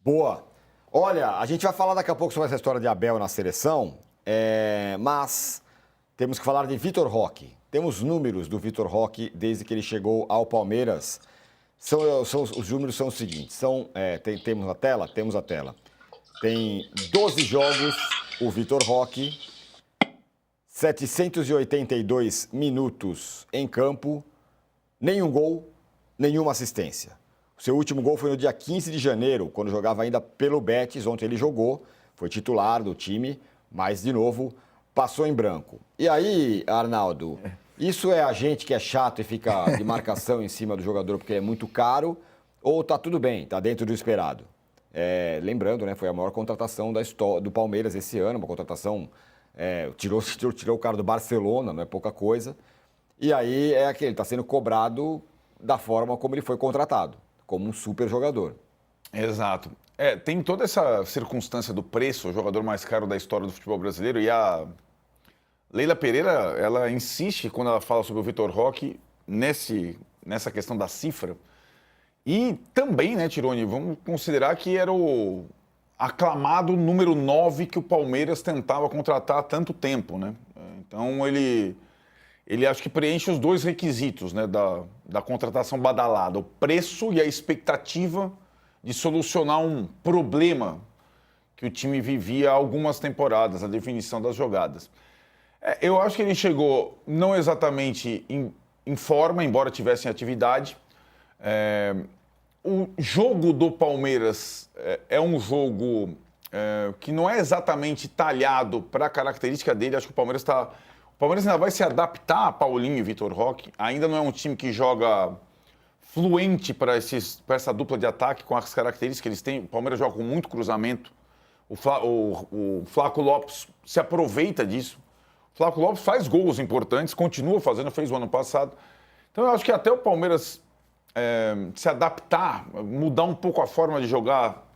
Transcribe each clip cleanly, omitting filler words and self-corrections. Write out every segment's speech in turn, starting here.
Boa. Olha, a gente vai falar daqui a pouco sobre essa história de Abel na seleção, mas temos que falar de Vitor Roque. Temos números do Vitor Roque desde que ele chegou ao Palmeiras. Os números são os seguintes. Temos na tela? Temos a tela. Tem 12 jogos o Vitor Roque, 782 minutos em campo, nenhum gol, nenhuma assistência. O seu último gol foi no dia 15 de janeiro, quando jogava ainda pelo Betis, onde ele jogou, foi titular do time, mas, de novo, passou em branco. E aí, Arnaldo, isso é a gente que é chato e fica de marcação em cima do jogador porque é muito caro, ou tá tudo bem, tá dentro do esperado? Lembrando, né, foi a maior contratação do Palmeiras esse ano, uma contratação, tirou o cara do Barcelona, não é pouca coisa, e aí ele está sendo cobrado da forma como ele foi contratado, como um super jogador. Exato. Tem toda essa circunstância do preço, o jogador mais caro da história do futebol brasileiro, e a Leila Pereira, ela insiste, quando ela fala sobre o Vitor Roque, nessa questão da cifra. E também, né, Tironi, vamos considerar que era o aclamado número 9 que o Palmeiras tentava contratar há tanto tempo, né? Então, ele acho que preenche os dois requisitos, né, da contratação badalada, o preço e a expectativa de solucionar um problema que o time vivia há algumas temporadas, a definição das jogadas. Eu acho que ele chegou não exatamente em forma, embora tivesse em atividade. O jogo do Palmeiras é um jogo que não é exatamente talhado para a característica dele. Acho que o Palmeiras ainda vai se adaptar a Paulinho e Vitor Roque. Ainda não é um time que joga fluente para essa dupla de ataque com as características que eles têm. O Palmeiras joga com muito cruzamento. O Flaco Lopes se aproveita disso. O Flaco Lopes faz gols importantes, continua fazendo, fez o ano passado. Então eu acho que até o Palmeiras se adaptar, mudar um pouco a forma de jogar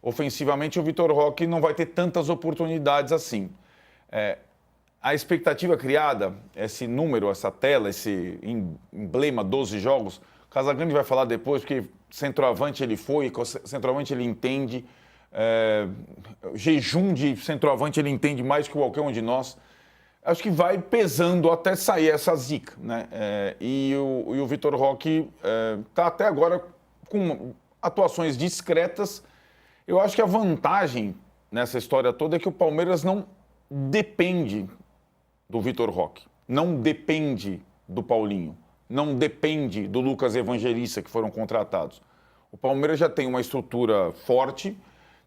ofensivamente, o Vitor Roque não vai ter tantas oportunidades assim. A expectativa criada, esse número, essa tela, esse emblema, 12 jogos, o Casagrande vai falar depois, porque centroavante ele foi, centroavante ele entende, jejum de centroavante ele entende mais que qualquer um de nós. Acho que vai pesando até sair essa zica, né? E o Vitor Roque está até agora com atuações discretas. Eu acho que a vantagem nessa história toda é que o Palmeiras não depende do Vitor Roque, não depende do Paulinho, não depende do Lucas Evangelista, que foram contratados. O Palmeiras já tem uma estrutura forte,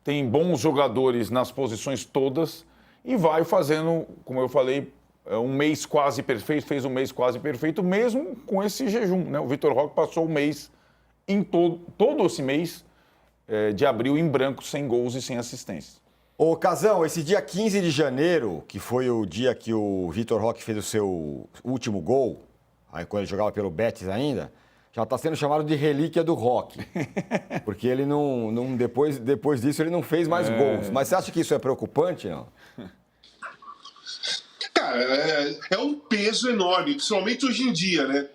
tem bons jogadores nas posições todas e vai fazendo, como eu falei, um mês quase perfeito, fez um mês quase perfeito, mesmo com esse jejum, né? O Vitor Roque passou o mês, todo esse mês de abril, em branco, sem gols e sem assistências. Ô, Casão, esse dia 15 de janeiro, que foi o dia que o Vitor Roque fez o seu último gol, aí quando ele jogava pelo Betis ainda, já está sendo chamado de relíquia do Roque. Porque ele depois disso ele não fez mais gols. Mas você acha que isso é preocupante, não? Cara, é um peso enorme, principalmente hoje em dia, né?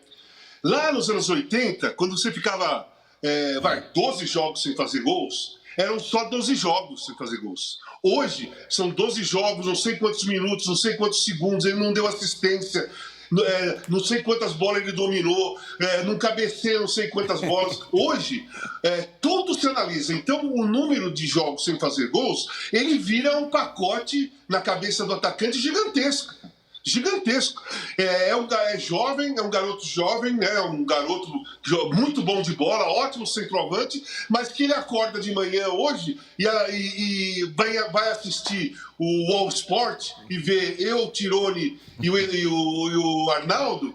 Lá nos anos 80, quando você ficava 12 jogos sem fazer gols, eram só 12 jogos sem fazer gols. Hoje, são 12 jogos, não sei quantos minutos, não sei quantos segundos, ele não deu assistência, não sei quantas bolas ele dominou, não cabeceia não sei quantas bolas. Hoje, tudo se analisa. Então, o número de jogos sem fazer gols, ele vira um pacote na cabeça do atacante gigantesco. Gigantesco. É jovem, é um garoto jovem, né? Um garoto muito bom de bola, ótimo centroavante, mas que ele acorda de manhã hoje e vai assistir o All Sport e ver eu, Tironi e o Arnaldo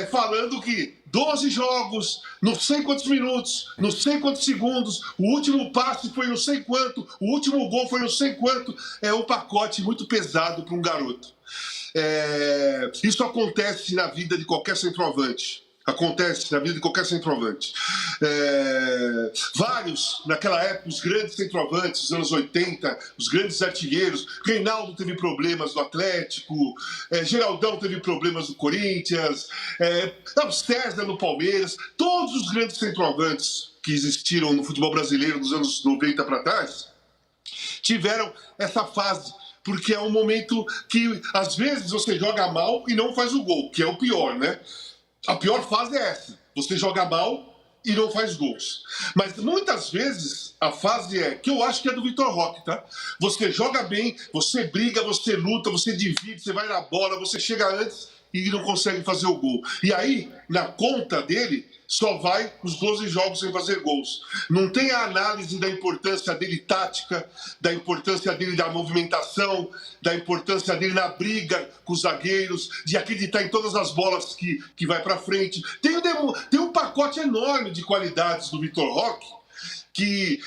falando que 12 jogos, não sei quantos minutos, não sei quantos segundos, o último passe foi não sei quanto, o último gol foi não sei quanto. É um pacote muito pesado para um garoto. Isso acontece na vida de qualquer centroavante. Acontece na vida de qualquer centroavante. Vários, naquela época, os grandes centroavantes dos anos 80, os grandes artilheiros. Reinaldo teve problemas no Atlético, Geraldão teve problemas no Corinthians, César no Palmeiras. Todos os grandes centroavantes que existiram no futebol brasileiro dos anos 90 para trás, tiveram essa fase. Porque é um momento que, às vezes, você joga mal e não faz o gol, que é o pior, né? A pior fase é essa. Você joga mal e não faz gols. Mas, muitas vezes, a fase é, que eu acho que é do Vitor Roque, tá? Você joga bem, você briga, você luta, você divide, você vai na bola, você chega antes e não consegue fazer o gol. E aí, na conta dele, só vai os 12 jogos sem fazer gols. Não tem a análise da importância dele tática, da importância dele da movimentação, da importância dele na briga com os zagueiros, de acreditar em todas as bolas que vai para frente. Tem um pacote enorme de qualidades do Vitor Roque que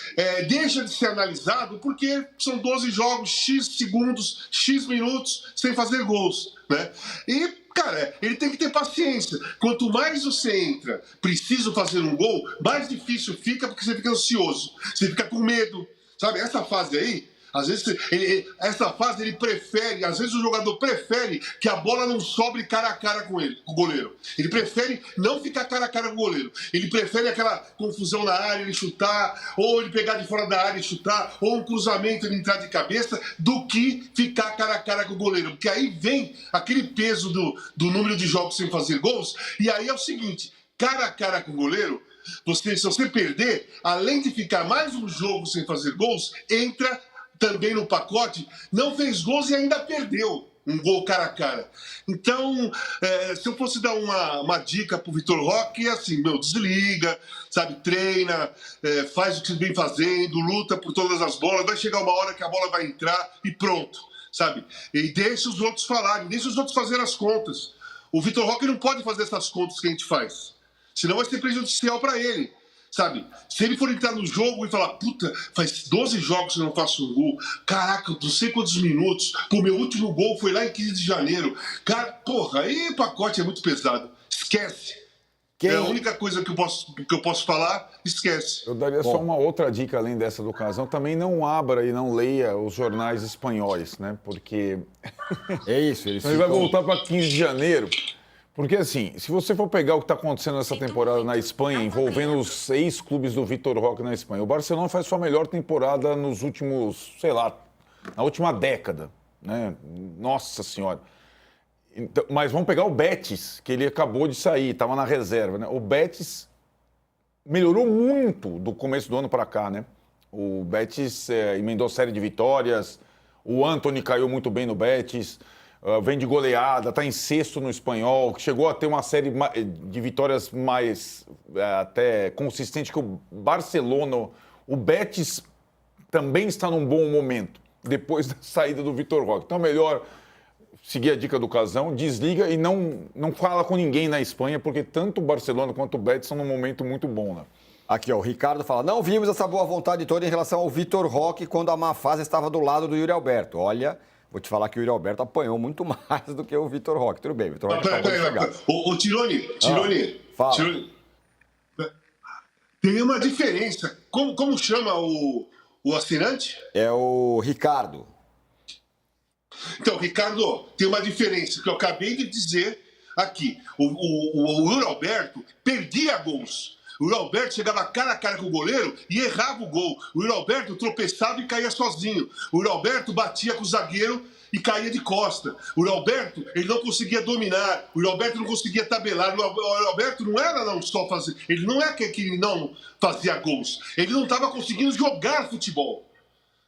deixa de ser analisado porque são 12 jogos, X segundos, X minutos sem fazer gols, né? E, cara, ele tem que ter paciência. Quanto mais você entra, preciso fazer um gol, mais difícil fica porque você fica ansioso, você fica com medo, sabe? Essa fase aí, às vezes, essa fase ele prefere, às vezes o jogador prefere que a bola não sobre cara a cara com ele, com o goleiro. Ele prefere não ficar cara a cara com o goleiro. Ele prefere aquela confusão na área, ele chutar, ou ele pegar de fora da área e chutar, ou um cruzamento ele entrar de cabeça, do que ficar cara a cara com o goleiro. Porque aí vem aquele peso do número de jogos sem fazer gols, e aí é o seguinte, cara a cara com o goleiro, se você perder, além de ficar mais um jogo sem fazer gols, entra também no pacote, não fez gols e ainda perdeu um gol cara a cara. Então, se eu fosse dar uma dica pro Vitor Roque, é assim, desliga, sabe, treina, faz o que você vem fazendo, luta por todas as bolas, vai chegar uma hora que a bola vai entrar e pronto, sabe? E deixa os outros falarem, deixa os outros fazerem as contas. O Vitor Roque não pode fazer essas contas que a gente faz, senão vai ser prejudicial para ele. Sabe, se ele for entrar no jogo e falar, puta, faz 12 jogos que eu não faço um gol, caraca, não sei quantos minutos, pô, meu último gol foi lá em 15 de janeiro. Cara, porra, aí o pacote é muito pesado. Esquece. É a única coisa que eu posso falar, esquece. Eu daria só uma outra dica além dessa do Casão. Também não abra e não leia os jornais espanhóis, né? Porque... É isso. Ele vai voltar para 15 de janeiro. Porque, assim, se você for pegar o que está acontecendo nessa temporada na Espanha, envolvendo os 6 clubes do Vitor Roque na Espanha, o Barcelona faz sua melhor temporada nos últimos, sei lá, na última década, né? Nossa Senhora. Então, mas vamos pegar o Betis, que ele acabou de sair, estava na reserva, né? O Betis melhorou muito do começo do ano para cá, né? O Betis emendou série de vitórias, o Antony caiu muito bem no Betis... vem de goleada, está em sexto no Espanhol, chegou a ter uma série de vitórias mais até consistente que o Barcelona. O Betis também está num bom momento, depois da saída do Vitor Roque. Então é melhor seguir a dica do Casão, desliga e não fala com ninguém na Espanha, porque tanto o Barcelona quanto o Betis estão num momento muito bom, né? Aqui, ó, o Ricardo fala, não vimos essa boa vontade toda em relação ao Vitor Roque quando a má fase estava do lado do Yuri Alberto. Olha... Vou te falar que o Yuri Alberto apanhou muito mais do que o Vitor Roque. Tudo bem, Vitor Roque acabou de chegar. Ô, Tironi, fala. Tironi, tem uma diferença. Como chama o assinante? É o Ricardo. Então, Ricardo, tem uma diferença que eu acabei de dizer aqui. O Yuri Alberto perdia gols. O Yuri Alberto chegava cara a cara com o goleiro e errava o gol. O Yuri Alberto tropeçava e caía sozinho. O Yuri Alberto batia com o zagueiro e caía de costa. O Yuri Alberto, ele não conseguia dominar. O Yuri Alberto não conseguia tabelar. O Yuri Alberto não era não só fazer... Ele não é que ele não fazia gols. Ele não estava conseguindo jogar futebol.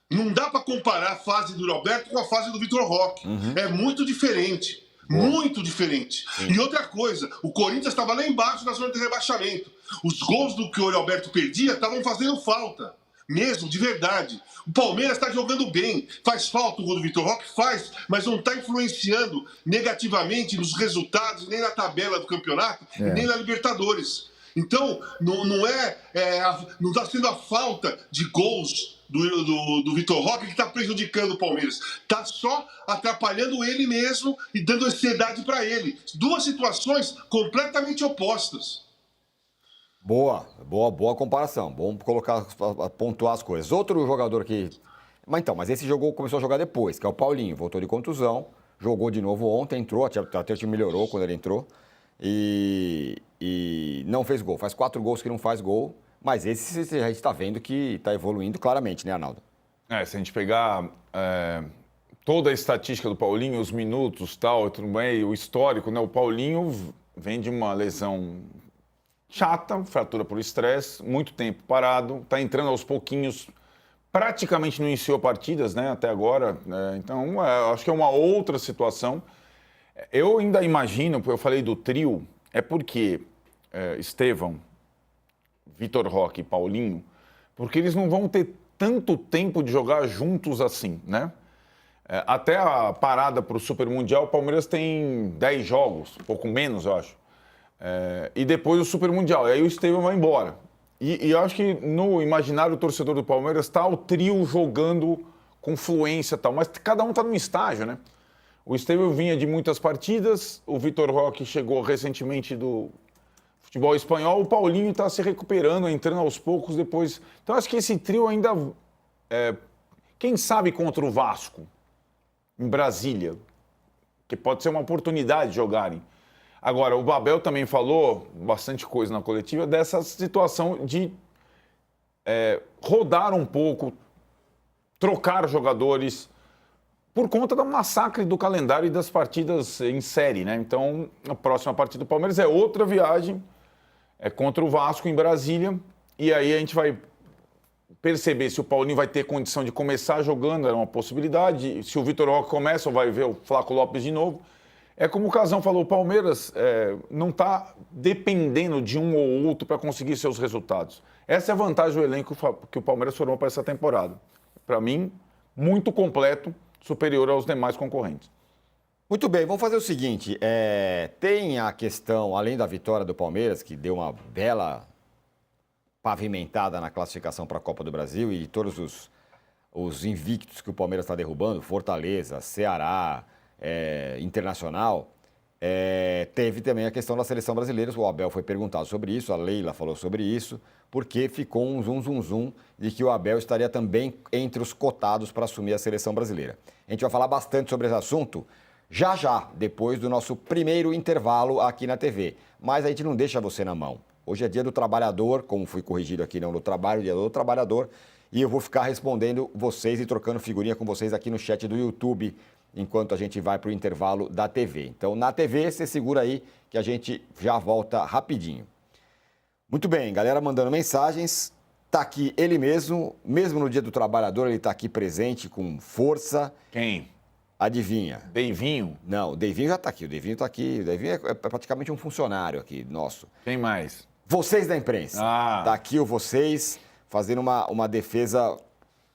Não dá para comparar a fase do Yuri Alberto com a fase do Vitor Roque. É muito diferente. Muito diferente. Sim. E outra coisa, o Corinthians estava lá embaixo na zona de rebaixamento. Os gols do que o Yuri Alberto perdia estavam fazendo falta. Mesmo, de verdade. O Palmeiras está jogando bem. Faz falta o gol do Vitor Roque? Faz. Mas não está influenciando negativamente nos resultados, nem na tabela do campeonato, nem na Libertadores. Então, não está sendo a falta de gols do Vitor Roque que está prejudicando o Palmeiras. Está só atrapalhando ele mesmo e dando ansiedade para ele. Duas situações completamente opostas. Boa comparação. Bom pontuar as coisas. Outro jogador que... Mas esse começou a jogar depois, que é o Paulinho. Voltou de contusão, jogou de novo ontem, entrou, até o time melhorou quando ele entrou. E não fez gol. Faz 4 gols que não faz gol. Mas esse a gente está vendo que está evoluindo claramente, né, Arnaldo? Se a gente pegar toda a estatística do Paulinho, os minutos, tal, tudo bem, o histórico, né? O Paulinho vem de uma lesão chata, fratura por estresse, muito tempo parado, está entrando aos pouquinhos, praticamente não iniciou partidas, né, até agora. Então, acho que é uma outra situação. Eu ainda imagino, eu falei do trio, é porque Estevão, Vitor Roque e Paulinho, porque eles não vão ter tanto tempo de jogar juntos assim, né? Até a parada para o Super Mundial, o Palmeiras tem 10 jogos, um pouco menos, eu acho. E depois o Super Mundial, e aí o Estevão vai embora. E eu acho que no imaginário do torcedor do Palmeiras está o trio jogando com fluência e tal, mas cada um está num estágio, né? O Estevão vinha de muitas partidas, o Vitor Roque chegou recentemente do futebol espanhol, o Paulinho está se recuperando, entrando aos poucos depois. Então acho que esse trio ainda, quem sabe contra o Vasco, em Brasília, que pode ser uma oportunidade de jogarem. Agora, o Abel também falou bastante coisa na coletiva dessa situação de rodar um pouco, trocar jogadores por conta do massacre do calendário e das partidas em série, né? Então, a próxima partida do Palmeiras é outra viagem, contra o Vasco em Brasília, e aí a gente vai perceber se o Paulinho vai ter condição de começar jogando, é uma possibilidade, se o Vitor Roque começa ou vai ver o Flaco Lopes de novo. É como o Casão falou, o Palmeiras não está dependendo de um ou outro para conseguir seus resultados. Essa é a vantagem do elenco que o Palmeiras formou para essa temporada. Para mim, muito completo, superior aos demais concorrentes. Muito bem, vamos fazer o seguinte, tem a questão, além da vitória do Palmeiras, que deu uma bela pavimentada na classificação para a Copa do Brasil e todos os invictos que o Palmeiras está derrubando, Fortaleza, Ceará, Internacional, teve também a questão da seleção brasileira, o Abel foi perguntado sobre isso, a Leila falou sobre isso, porque ficou um zum de que o Abel estaria também entre os cotados para assumir a seleção brasileira. A gente vai falar bastante sobre esse assunto já, depois do nosso primeiro intervalo aqui na TV. Mas a gente não deixa você na mão. Hoje é dia do trabalhador, como fui corrigido aqui no trabalho, dia do trabalhador, e eu vou ficar respondendo vocês e trocando figurinha com vocês aqui no chat do YouTube, enquanto a gente vai para o intervalo da TV. Então, na TV, você segura aí que a gente já volta rapidinho. Muito bem, galera mandando mensagens. Está aqui ele mesmo no dia do trabalhador, ele está aqui presente com força. Quem? Adivinha? Deivinho? Não, o Deivinho já está aqui. O Deivinho está aqui. O Deivinho é praticamente um funcionário aqui nosso. Quem mais? Vocês da imprensa. Está aqui o vocês fazendo uma defesa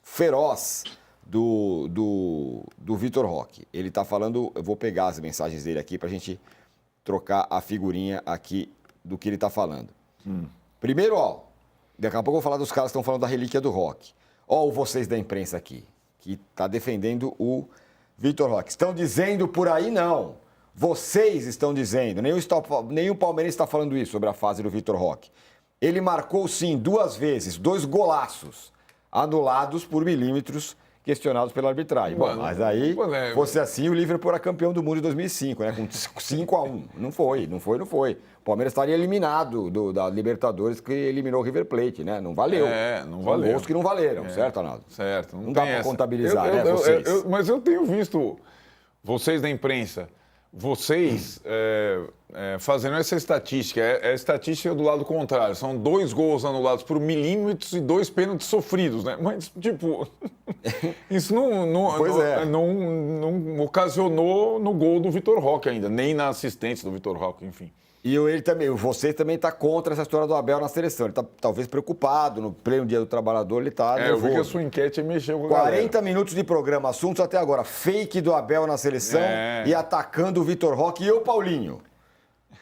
feroz do Vitor Roque. Ele está falando, eu vou pegar as mensagens dele aqui para a gente trocar a figurinha aqui do que ele está falando. Primeiro, daqui a pouco eu vou falar dos caras que estão falando da relíquia do Roque. O vocês da imprensa aqui, que está defendendo o Vitor Roque. Estão dizendo por aí, não. Vocês estão dizendo, nenhum palmeirense está falando isso sobre a fase do Vitor Roque. Ele marcou, sim, 2 vezes, 2 golaços, anulados por milímetros, questionados pela arbitragem. Bom, mas aí, fosse assim, o Liverpool era campeão do mundo em 2005, né? Com 5-1. Não foi. O Palmeiras estaria eliminado da Libertadores, que eliminou o River Plate, né? Não valeu. Não valeu. São gols que não valeram, certo, Arnaldo? Certo. Não dá para contabilizar, né, vocês? Mas eu tenho visto vocês da imprensa, vocês fazendo essa estatística, a estatística do lado contrário. São 2 gols anulados por milímetros e 2 pênaltis sofridos, né? Mas, tipo, isso não ocasionou no gol do Vitor Roque ainda, nem na assistência do Vitor Roque, enfim. E você também está contra essa história do Abel na seleção. Ele está talvez preocupado, no pleno dia do trabalhador, ele está nervoso. Eu vi que a sua enquete mexeu com a 40 galera. minutos de programa, assuntos até agora. Fake do Abel na seleção e atacando o Vitor Roque e o Paulinho.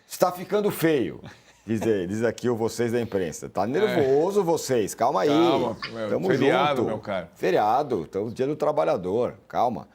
Está ficando feio, diz aqui o vocês da imprensa. Está nervoso vocês, calma aí. Calma, Tamo feriado, junto. meu cara. Feriado, dia do trabalhador, calma.